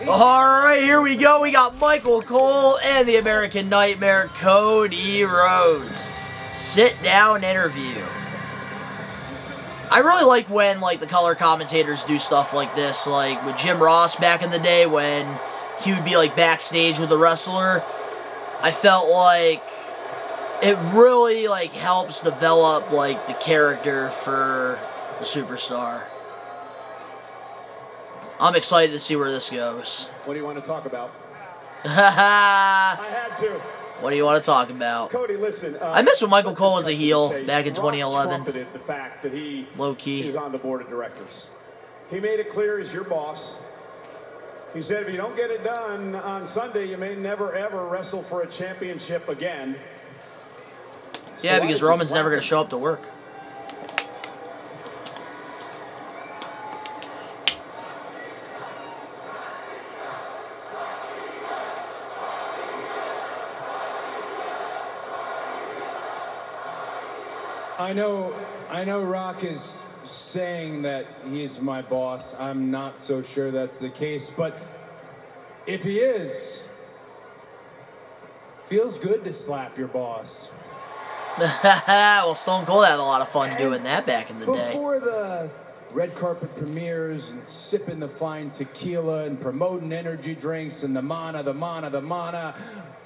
Alright, here we go. We got Michael Cole and the American Nightmare, Cody Rhodes. Sit down interview. I really like when the color commentators do stuff like this, like with Jim Ross back in the day when he would be backstage with the wrestler. I felt like it really helps develop the character for the superstar. I'm excited to see where this goes. What do you want to talk about? I had to. What do you want to talk about? Cody, listen. I miss when Michael Cole was a heel back in 2011. The fact that he low-key is on the board of directors. He made it clear he's your boss. He said if you don't get it done on Sunday, you may never ever wrestle for a championship again. Yeah, so because Roman's never going to show up to work. I know Rock is saying that he's my boss. I'm not so sure that's the case, but if he is, feels good to slap your boss. Well, Stone Cold had a lot of fun doing that back in the day. Before the red carpet premieres and sipping the fine tequila and promoting energy drinks and the mana,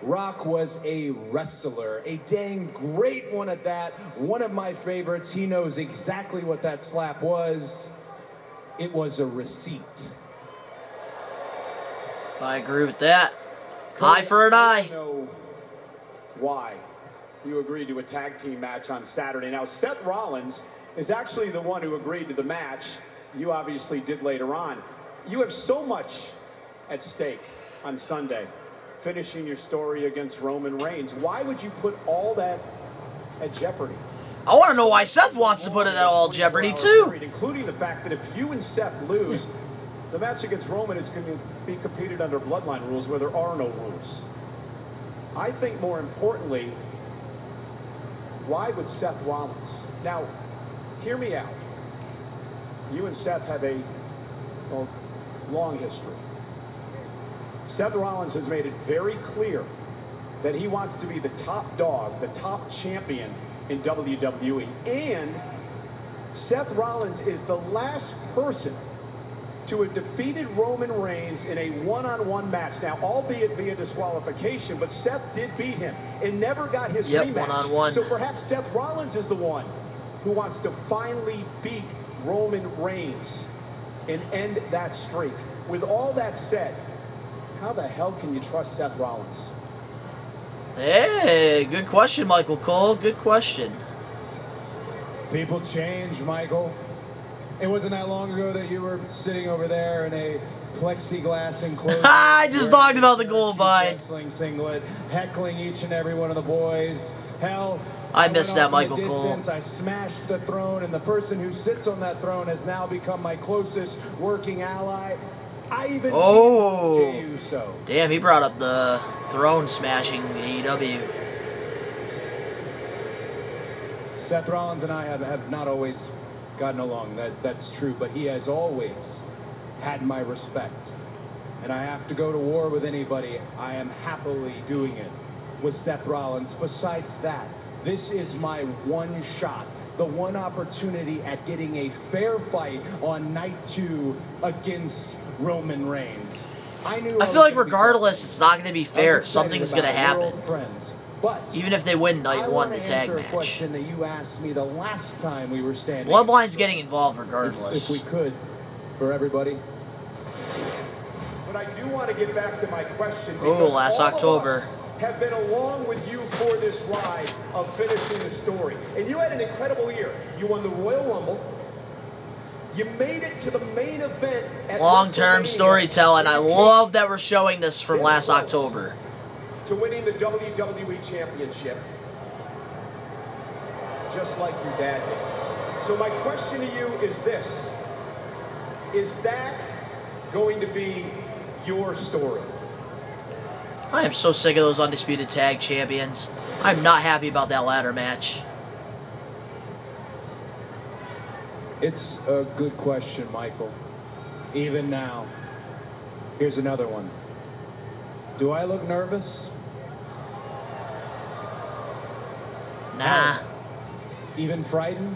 Rock was a wrestler, a dang great one at that. One of my favorites. He knows exactly what that slap was. It was a receipt. I agree with that. Eye for an eye. I don't know why you agreed to a tag team match on Saturday. Now, Seth Rollins is actually the one who agreed to the match. You obviously did later on. You have so much at stake on Sunday, finishing your story against Roman Reigns. Why would you put all that at jeopardy? I want to know why Seth wants to put it at all jeopardy too. Including the fact that if you and Seth lose, the match against Roman is going to be competed under bloodline rules where there are no rules. I think more importantly, why would Seth Rollins? Now, hear me out. You and Seth have a long history. Seth Rollins has made it very clear that he wants to be the top dog, the top champion in WWE. And Seth Rollins is the last person to have defeated Roman Reigns in a one-on-one match. Now, albeit via disqualification, but Seth did beat him and never got his rematch. One-on-one. So perhaps Seth Rollins is the one who wants to finally beat Roman Reigns and end that streak. With all that said, how the hell can you trust Seth Rollins? Hey, good question, Michael Cole. Good question. People change, Michael. It wasn't that long ago that you were sitting over there in a plexiglass enclosure. I just talked about the gold bind. Wrestling singlet, heckling each and every one of the boys. Hell, I missed that, Michael Cole. I smashed the throne, and the person who sits on that throne has now become my closest working ally. I even Jey Uso. Damn, he brought up the throne smashing AEW. Seth Rollins and I have not always gotten along. That's true, but he has always had my respect. And I have to go to war with anybody. I am happily doing it with Seth Rollins. Besides that, this is my one shot, the one opportunity at getting a fair fight on night 2 against Roman Reigns. I feel like regardless, it's not going to be fair. Something's going to happen. But even if they win night 1, the tag match. A question that you asked me the last time we were standing. Bloodline's getting involved regardless. If we could, for everybody. But I do want to get back to my question. Oh, last October. Have been along with you for this ride of finishing the story. And you had an incredible year. You won the Royal Rumble. You made it to the main event at long-term storytelling. I love that we're showing this from last October. To winning the WWE Championship, just like your dad did. So my question to you is this. Is that going to be your story? I am so sick of those undisputed tag champions. I'm not happy about that ladder match. It's a good question, Michael. Even now. Here's another one. Do I look nervous? Nah. Even frightened?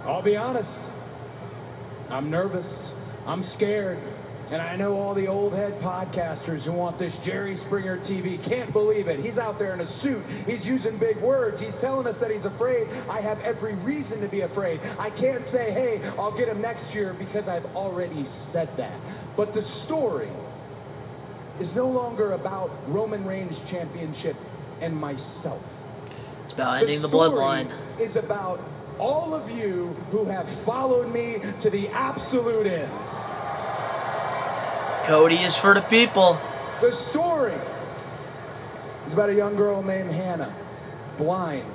I'll be honest. I'm nervous. I'm scared. And I know all the old head podcasters who want this Jerry Springer TV can't believe it. He's out there in a suit. He's using big words. He's telling us that he's afraid. I have every reason to be afraid. I can't say, hey, I'll get him next year, because I've already said that. But the story is no longer about Roman Reigns' championship and myself. It's about ending the bloodline. Is about all of you who have followed me to the absolute ends. Cody is for the people. The story is about a young girl named Hannah, blind,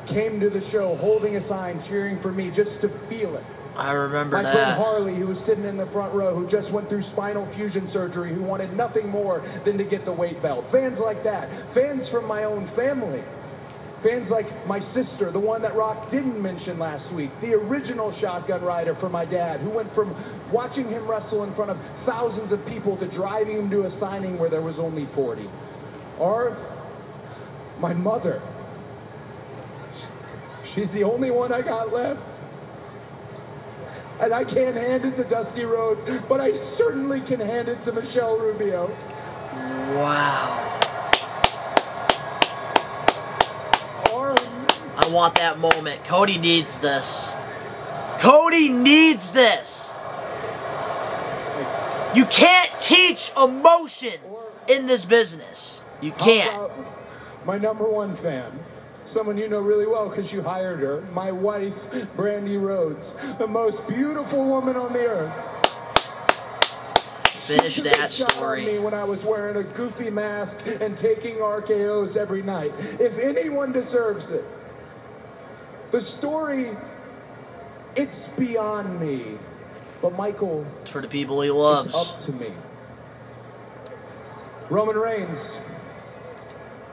came to the show holding a sign, cheering for me just to feel it. I remember My that. friend Harley, who was sitting in the front row, who just went through spinal fusion surgery, who wanted nothing more than to get the weight belt. Fans like that. Fans from my own family. Fans like my sister, the one that Rock didn't mention last week, the original shotgun rider for my dad, who went from watching him wrestle in front of thousands of people to driving him to a signing where there was only 40. Or my mother. She's the only one I got left. And I can't hand it to Dusty Rhodes, but I certainly can hand it to Michelle Rubio. Wow. I want that moment. Cody needs this. Cody needs this. You can't teach emotion in this business. You can't. How about my #1 fan, someone you know really well because you hired her, my wife, Brandy Rhodes, the most beautiful woman on the earth. Finish She took that a shot story. on me when I was wearing a goofy mask and taking RKOs every night. If anyone deserves it, the story, it's beyond me. But Michael, It's for the people he it's loves. up to me. Roman Reigns,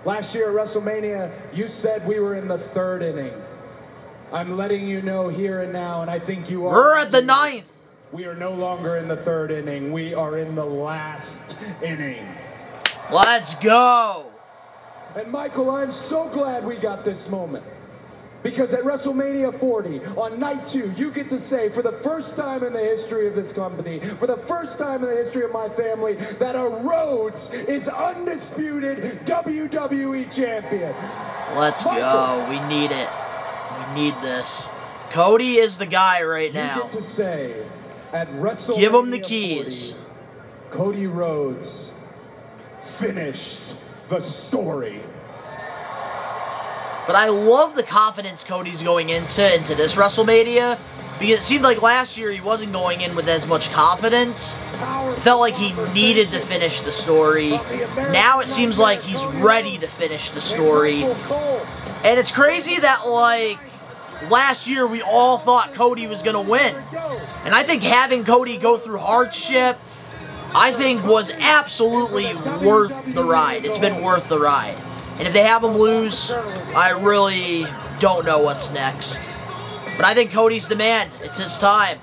last year at WrestleMania, you said we were in the 3rd inning. I'm letting you know here and now, and I think you are. We're at the 9th. We are no longer in the 3rd inning. We are in the last inning. Let's go. And Michael, I'm so glad we got this moment. Because at WrestleMania 40, on night 2, you get to say, for the first time in the history of this company, for the first time in the history of my family, that a Rhodes is undisputed WWE champion. Let's go. We need it. We need this. Cody is the guy right You now. get to say, at WrestleMania Give him the keys. 40, Cody Rhodes finished the story. But I love the confidence Cody's going into this WrestleMania, because it seemed like last year he wasn't going in with as much confidence. It felt like he needed to finish the story. Now it seems like he's ready to finish the story. And it's crazy that, like, last year we all thought Cody was going to win. And I think having Cody go through hardship, I think, was absolutely worth the ride. It's been worth the ride. And if they have him lose, I really don't know what's next. But I think Cody's the man. It's his time.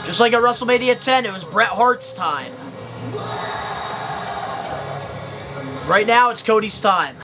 Just like at WrestleMania 10, it was Bret Hart's time. Right now, it's Cody's time.